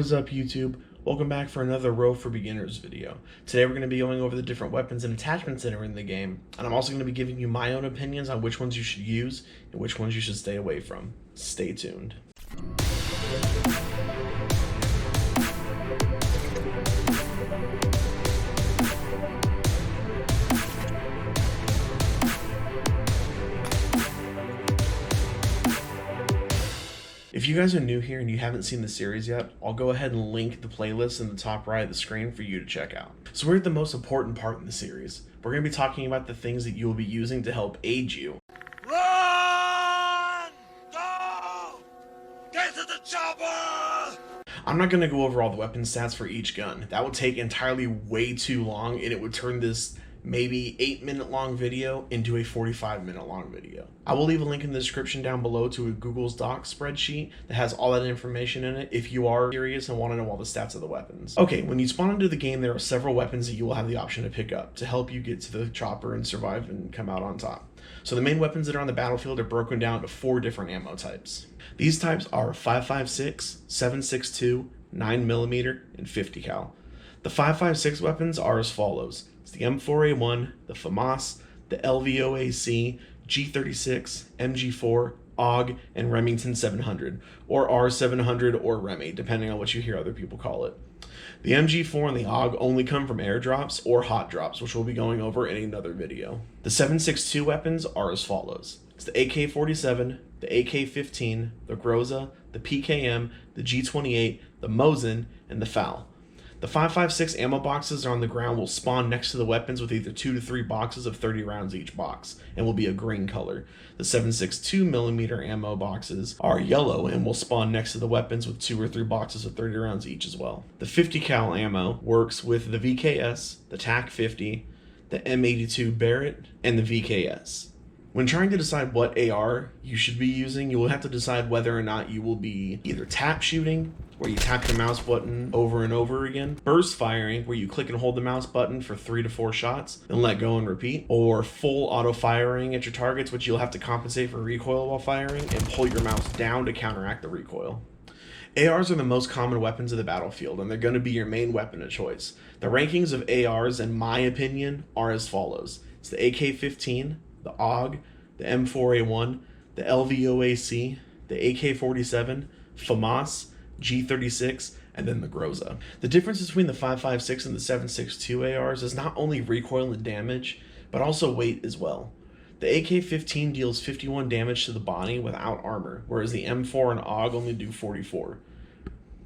What is up, YouTube? Welcome back for another Row for Beginners video. Today we're going to be going over the different weapons and attachments that are in the game, and I'm also going to be giving you my own opinions on which ones you should use and which ones you should stay away from. Stay tuned. If you guys are new here and you haven't seen the series yet, I'll go ahead and link the playlist in the top right of the screen for you to check out. So we're at the most important part in the series. We're going to be talking about the things that you will be using to help aid you. Run! Go! Get to the chopper! I'm not going to go over all the weapon stats for each gun. That would take entirely way too long, and it would turn this maybe 8-minute long video into a 45-minute long video. I will leave a link in the description down below to a Google's Docs spreadsheet that has all that information in it if you are curious and want to know all the stats of the weapons. Okay, when you spawn into the game, there are several weapons that you will have the option to pick up to help you get to the chopper and survive and come out on top. So the main weapons that are on the battlefield are broken down to 4 different ammo types. These types are 5.56, 7.62, 9mm, and 50 cal. The 5.56 weapons are as follows. It's the M4A1, the FAMAS, the LVOAC, G36, MG4, AUG, and Remington 700, or R700 or Remy, depending on what you hear other people call it. The MG4 and the AUG only come from airdrops or hot drops, which we'll be going over in another video. The 7.62 weapons are as follows. It's the AK-47, the AK-15, the Groza, the PKM, the G28, the Mosin, and the FAL. The 5.56 ammo boxes are on the ground will spawn next to the weapons with either 2 to 3 boxes of 30 rounds each box and will be a green color. The 7.62mm ammo boxes are yellow and will spawn next to the weapons with 2 or 3 boxes of 30 rounds each as well. The 50 cal ammo works with the VKS, the TAC-50, the M82 Barrett, and the VKS. When trying to decide what AR you should be using, you will have to decide whether or not you will be either tap shooting, where you tap your mouse button over and over again, burst firing, where you click and hold the mouse button for 3 to 4 shots, then let go and repeat, or full auto firing at your targets, which you'll have to compensate for recoil while firing and pull your mouse down to counteract the recoil. ARs are the most common weapons of the battlefield, and they're going to be your main weapon of choice. The rankings of ARs, in my opinion, are as follows. It's the AK-15, the AUG, the M4A1, the LVOAC, the AK-47, FAMAS, G36, and then the Groza. The difference between the 5.56 and the 7.62 ARs is not only recoil and damage, but also weight as well. The AK-15 deals 51 damage to the body without armor, whereas the M4 and AUG only do 44.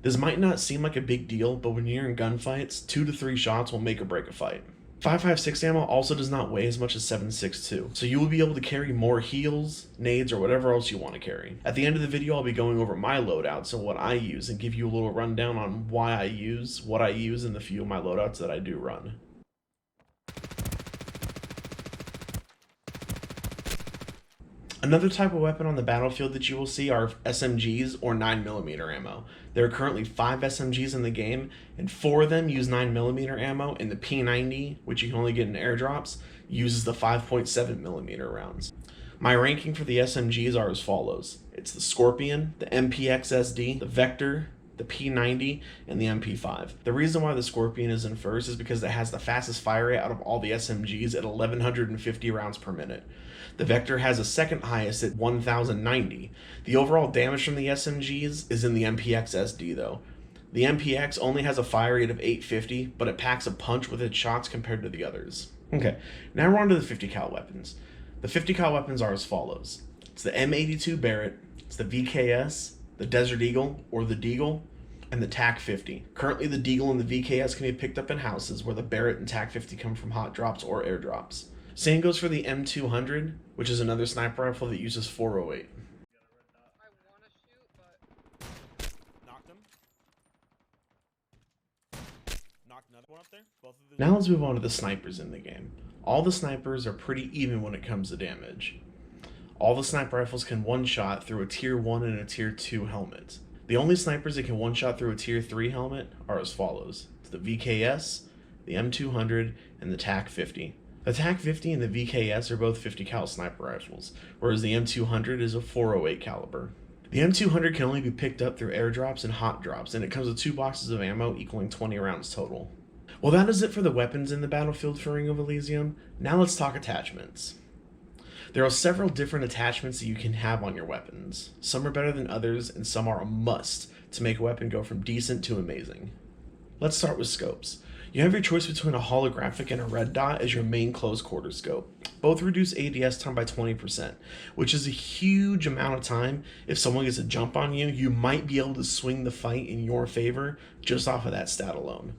This might not seem like a big deal, but when you're in gunfights, 2 to 3 shots will make or break a fight. 5.56 ammo also does not weigh as much as 7.62, so you will be able to carry more heals, nades, or whatever else you want to carry. At the end of the video, I'll be going over my loadouts and what I use and give you a little rundown on why I use what I use and the few of my loadouts that I do run. Another type of weapon on the battlefield that you will see are SMGs or 9mm ammo. There are currently 5 SMGs in the game, and 4 of them use 9mm ammo, and the P90, which you can only get in airdrops, uses the 5.7mm rounds. My ranking for the SMGs are as follows. It's the Scorpion, the MPX-SD, the Vector, the P90, and the MP5. The reason why the Scorpion is in first is because it has the fastest fire rate out of all the SMGs at 1150 rounds per minute. The Vector has a second highest at 1090. The overall damage from the SMGs is in the MPX-SD though. The MPX only has a fire rate of 850, but it packs a punch with its shots compared to the others. Okay, now we're on to the 50 cal weapons. The 50 cal weapons are as follows. It's the M82 Barrett, it's the VKS, the Desert Eagle or the Deagle, and the TAC-50. Currently the Deagle and the VKS can be picked up in houses, where the Barrett and TAC-50 come from hot drops or airdrops. Same goes for the M200, which is another sniper rifle that uses 408. Now let's move on to the snipers in the game. All the snipers are pretty even when it comes to damage. All the sniper rifles can one-shot through a tier 1 and a tier 2 helmet. The only snipers that can one-shot through a tier 3 helmet are as follows. It's the VKS, the M200, and the TAC-50. The TAC-50 and the VKS are both 50 cal sniper rifles, whereas the M200 is a 408 caliber. The M200 can only be picked up through airdrops and hot drops, and it comes with 2 boxes of ammo equaling 20 rounds total. Well, that is it for the weapons in the battlefield for Ring of Elysium. Now let's talk attachments. There are several different attachments that you can have on your weapons. Some are better than others, and some are a must to make a weapon go from decent to amazing. Let's start with scopes. You have your choice between a holographic and a red dot as your main close quarter scope. Both reduce ADS time by 20%, which is a huge amount of time. If someone gets a jump on you, you might be able to swing the fight in your favor just off of that stat alone.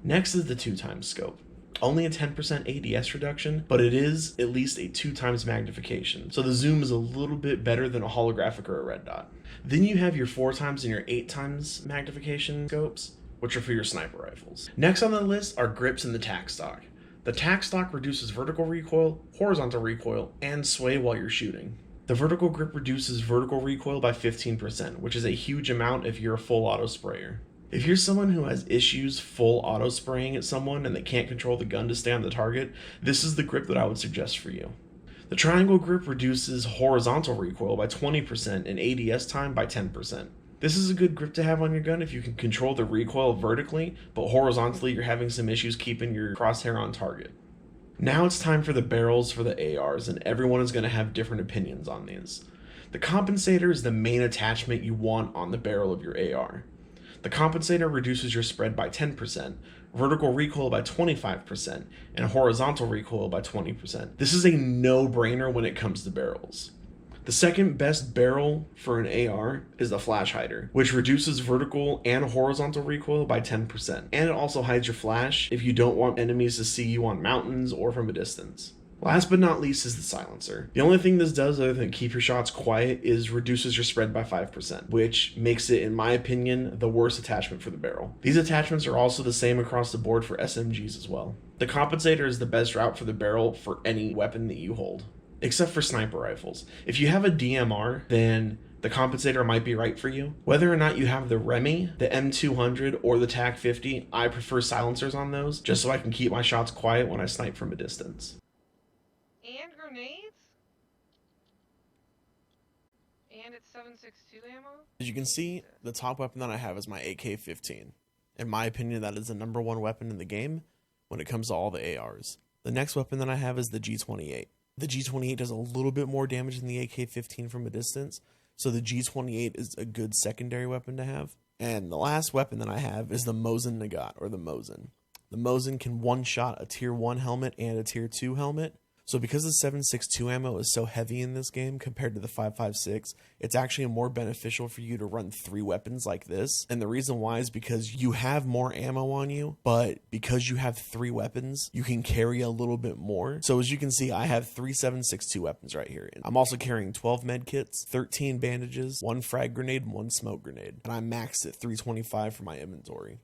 Next is the 2x scope. Only a 10% ADS reduction, but it is at least a 2x magnification, so the zoom is a little bit better than a holographic or a red dot. Then you have your 4x and your 8x magnification scopes, which are for your sniper rifles. Next on the list are grips and the tack stock. The tack stock reduces vertical recoil, horizontal recoil, and sway while you're shooting. The vertical grip reduces vertical recoil by 15%, which is a huge amount if you're a full auto sprayer. If you're someone who has issues full auto spraying at someone and they can't control the gun to stay on the target, this is the grip that I would suggest for you. The triangle grip reduces horizontal recoil by 20% and ADS time by 10%. This is a good grip to have on your gun if you can control the recoil vertically, but horizontally you're having some issues keeping your crosshair on target. Now it's time for the barrels for the ARs, and everyone is going to have different opinions on these. The compensator is the main attachment you want on the barrel of your AR. The compensator reduces your spread by 10%, vertical recoil by 25%, and horizontal recoil by 20%. This is a no-brainer when it comes to barrels. The second best barrel for an AR is the flash hider, which reduces vertical and horizontal recoil by 10%, and it also hides your flash if you don't want enemies to see you on mountains or from a distance. Last but not least is the silencer. The only thing this does other than keep your shots quiet is reduces your spread by 5%, which makes it, in my opinion, the worst attachment for the barrel. These attachments are also the same across the board for SMGs as well. The compensator is the best route for the barrel for any weapon that you hold, except for sniper rifles. If you have a DMR, then the compensator might be right for you. Whether or not you have the Remy, the M200, or the TAC 50, I prefer silencers on those, just so I can keep my shots quiet when I snipe from a distance. And grenades? And it's 7.62 ammo? As you can see, the top weapon that I have is my AK-15. In my opinion, that is the #1 weapon in the game when it comes to all the ARs. The next weapon that I have is the G28. The G28 does a little bit more damage than the AK-15 from a distance, so the G28 is a good secondary weapon to have. And the last weapon that I have is the Mosin Nagant, or the Mosin. The Mosin can one-shot a tier 1 helmet and a tier 2 helmet. So because the 7.62 ammo is so heavy in this game compared to the 5.56, it's actually more beneficial for you to run 3 weapons like this. And the reason why is because you have more ammo on you, but because you have 3 weapons, you can carry a little bit more. So as you can see, I have 3 7.62 weapons right here. I'm also carrying 12 med kits, 13 bandages, 1 frag grenade, and 1 smoke grenade. And I'm maxed at 325 for my inventory.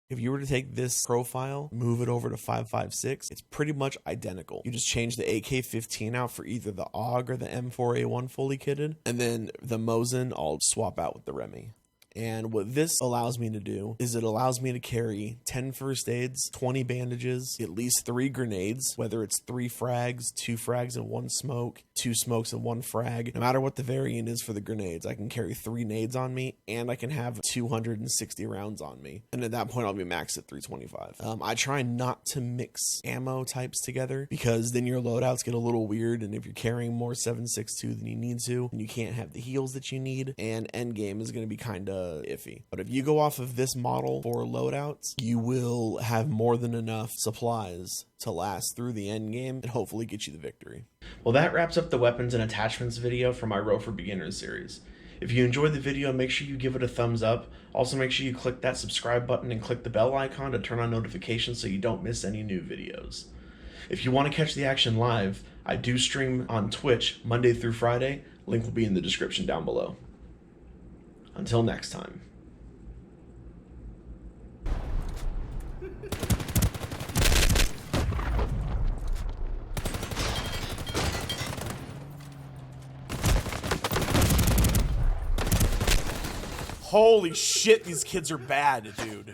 If you were to take this profile, move it over to 5.56, it's pretty much identical. You just change the AK-15 out for either the AUG or the M4A1 fully kitted, and then the Mosin I'll swap out with the Remy. And what this allows me to do is it allows me to carry 10 first aids, 20 bandages, at least 3 grenades, whether it's 3 frags, 2 frags and 1 smoke, 2 smokes and 1 frag. No matter what the variant is for the grenades, I can carry 3 nades on me, and I can have 260 rounds on me. And at that point, I'll be maxed at 325. I try not to mix ammo types together because then your loadouts get a little weird, and if you're carrying more 7.62 than you need to, and you can't have the heals that you need, and endgame is going to be kind of iffy. But if you go off of this model for loadouts, you will have more than enough supplies to last through the end game and hopefully get you the victory. Well, that wraps up the weapons and attachments video for my Row for Beginners series. If you enjoyed the video, make sure you give it a thumbs up. Also, make sure you click that subscribe button and click the bell icon to turn on notifications so you don't miss any new videos. If you want to catch the action live, I do stream on Twitch Monday through Friday. Link will be in the description down below. Until next time. Holy shit, these kids are bad, dude.